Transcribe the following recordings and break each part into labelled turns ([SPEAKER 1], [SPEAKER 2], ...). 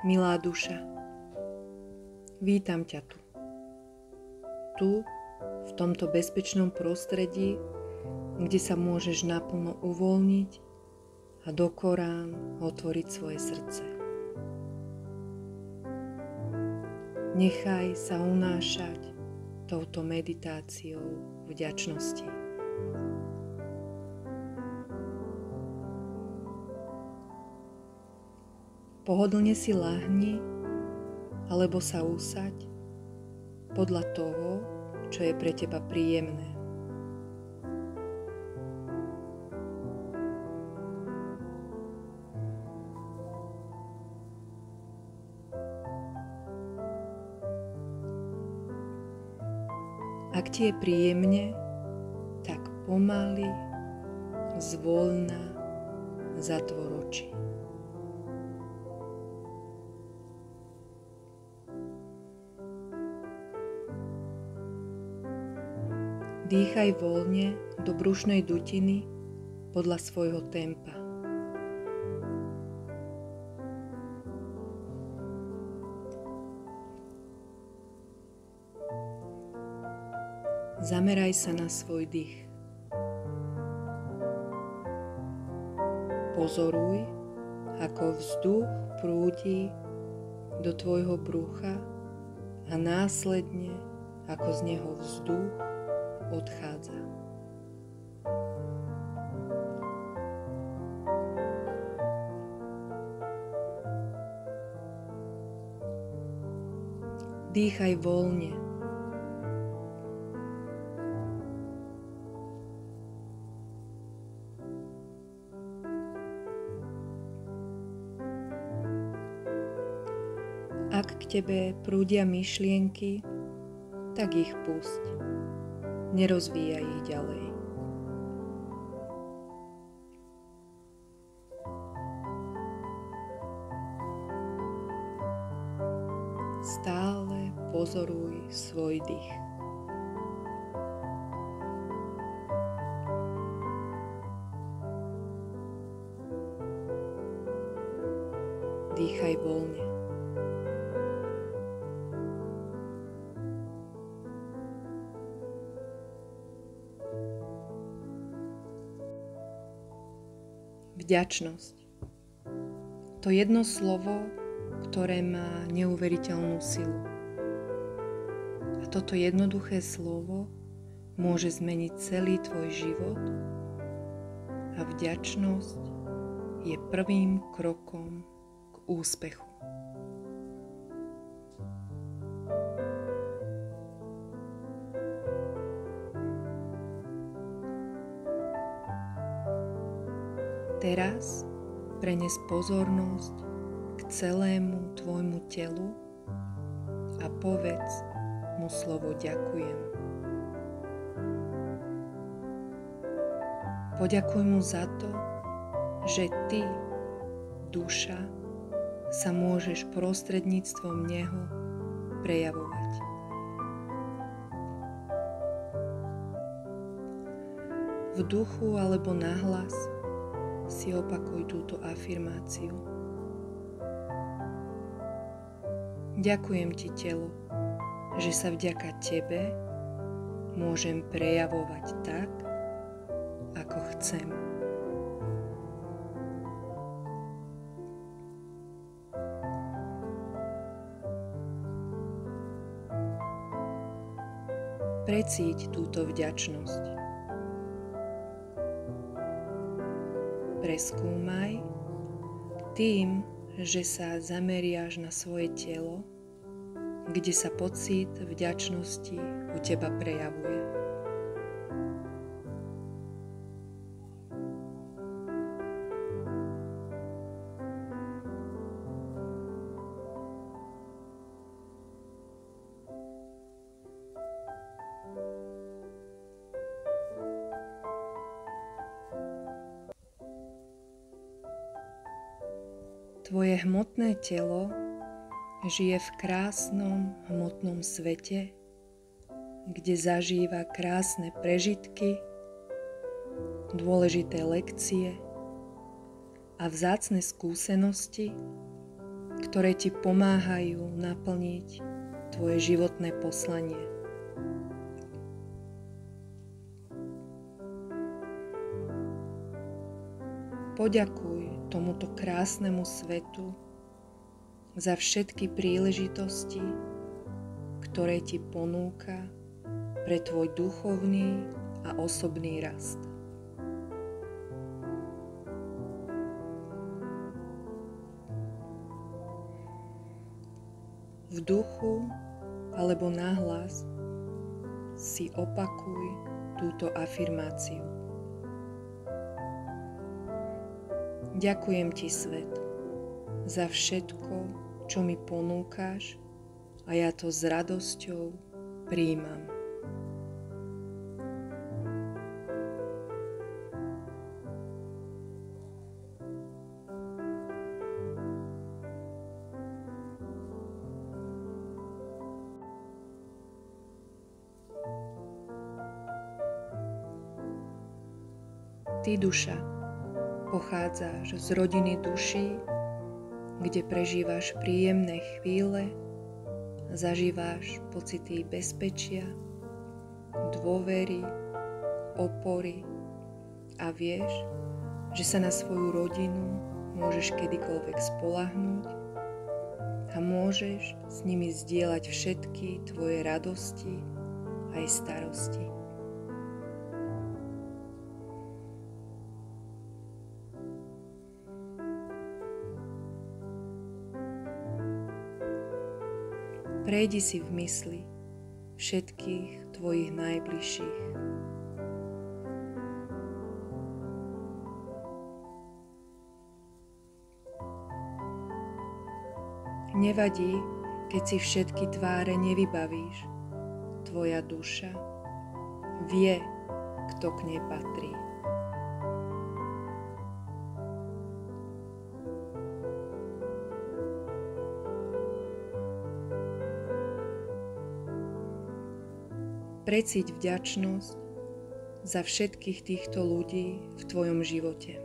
[SPEAKER 1] Milá duša, vítam ťa tu. Tu, v tomto bezpečnom prostredí, kde sa môžeš naplno uvoľniť a do Korán otvoriť svoje srdce. Nechaj sa unášať touto meditáciou vďačnosti. Pohodlne si ľahni alebo sa usaď podľa toho, čo je pre teba príjemné. Ak ti je príjemne, tak pomaly, zvoľna zatvor oči. Dýchaj voľne do brušnej dutiny podľa svojho tempa. Zameraj sa na svoj dých. Pozoruj, ako vzduch prúdi do tvojho brucha a následne, ako z neho vzduch odchádza. Dýchaj voľne. Ak k tebe prúdia myšlienky, tak ich pusť. Nerozvíjaj ich ďalej. Stále pozoruj svoj dých. Dýchaj voľne. Vďačnosť. To jedno slovo, ktoré má neuveriteľnú silu. A toto jednoduché slovo môže zmeniť celý tvoj život a vďačnosť je prvým krokom k úspechu. Teraz prenes pozornosť k celému tvojmu telu a povedz mu slovo ďakujem. Poďakuj mu za to, že ty, duša, sa môžeš prostredníctvom neho prejavovať. V duchu alebo nahlas si opakuj túto afirmáciu. Ďakujem ti, telo, že sa vďaka tebe môžem prejavovať tak, ako chcem. Precíť túto vďačnosť. Preskúmaj tým, že sa zameriaš na svoje telo, kde sa pocit vďačnosti u teba prejavuje. Tvoje hmotné telo žije v krásnom hmotnom svete, kde zažíva krásne prežitky, dôležité lekcie a vzácne skúsenosti, ktoré ti pomáhajú naplniť tvoje životné poslanie. Poďakuj tomuto krásnemu svetu za všetky príležitosti, ktoré ti ponúka pre tvoj duchovný a osobný rast. V duchu alebo nahlas si opakuj túto afirmáciu. Ďakujem ti, svet, za všetko, čo mi ponúkaš, a ja to s radosťou prijímam. Ty, duša, pochádzaš z rodiny duší, kde prežívaš príjemné chvíle, zažíváš pocity bezpečia, dôvery, opory a vieš, že sa na svoju rodinu môžeš kedykoľvek spoľahnúť a môžeš s nimi zdieľať všetky tvoje radosti aj starosti. Prejdi si v mysli všetkých tvojich najbližších. Nevadí, keď si všetky tváre nevybavíš. Tvoja duša vie, kto k nej patrí. Precíť vďačnosť za všetkých týchto ľudí v tvojom živote.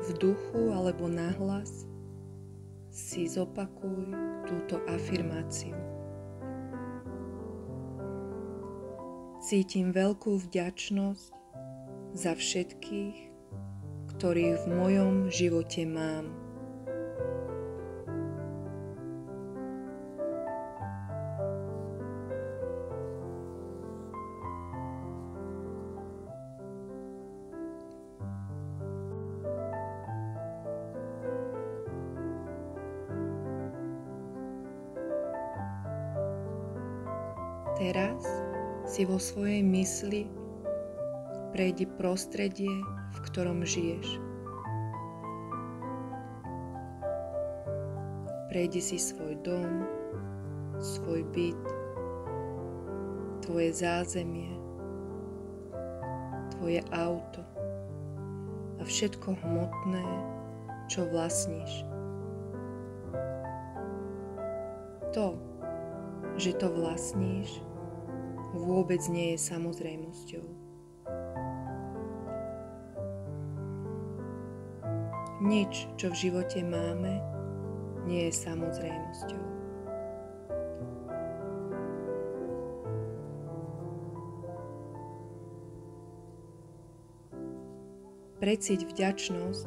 [SPEAKER 1] V duchu alebo nahlas si zopakuj túto afirmáciu. Cítim veľkú vďačnosť za všetkých, ktorých v mojom živote mám. Teraz si vo svojej mysli prejdi prostredie, v ktorom žiješ. Prejdi si svoj dom, svoj byt, tvoje zázemie, tvoje auto a všetko hmotné, čo vlastníš. To, že to vlastníš, vôbec nie je samozrejmosťou. Nič, čo v živote máme, nie je samozrejmosťou. Precíť vďačnosť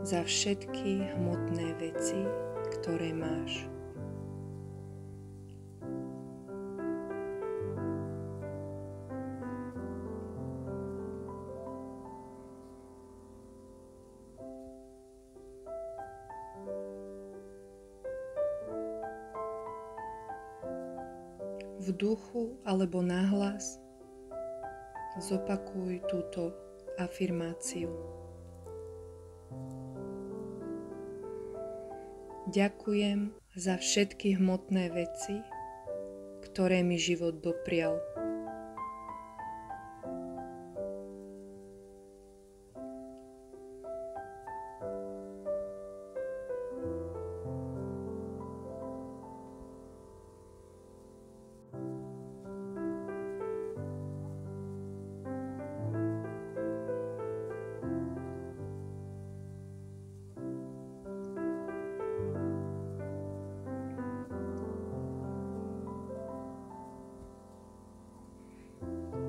[SPEAKER 1] za všetky hmotné veci, ktoré máš. V duchu alebo nahlas zopakuj túto afirmáciu. Ďakujem za všetky hmotné veci, ktoré mi život doprial.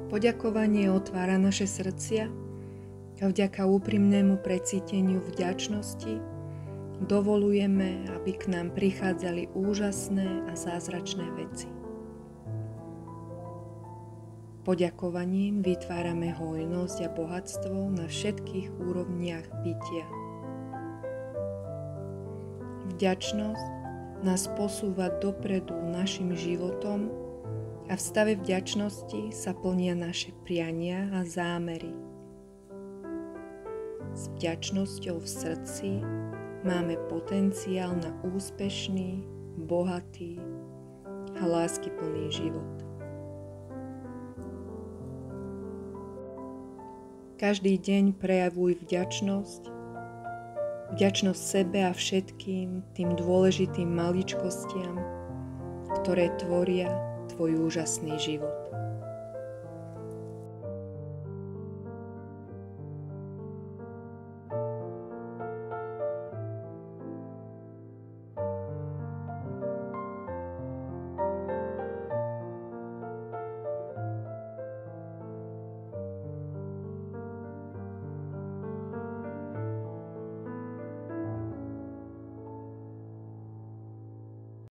[SPEAKER 1] Poďakovanie otvára naše srdcia a vďaka úprimnému precíteniu vďačnosti dovolujeme, aby k nám prichádzali úžasné a zázračné veci. Poďakovaním vytvárame hojnosť a bohatstvo na všetkých úrovniach bytia. Vďačnosť nás posúva dopredu našim životom a v stave vďačnosti sa plnia naše priania a zámery. S vďačnosťou v srdci máme potenciál na úspešný, bohatý a láskyplný život. Každý deň prejavuj vďačnosť sebe a všetkým tým dôležitým maličkostiam, ktoré tvoria tvoj úžasný život.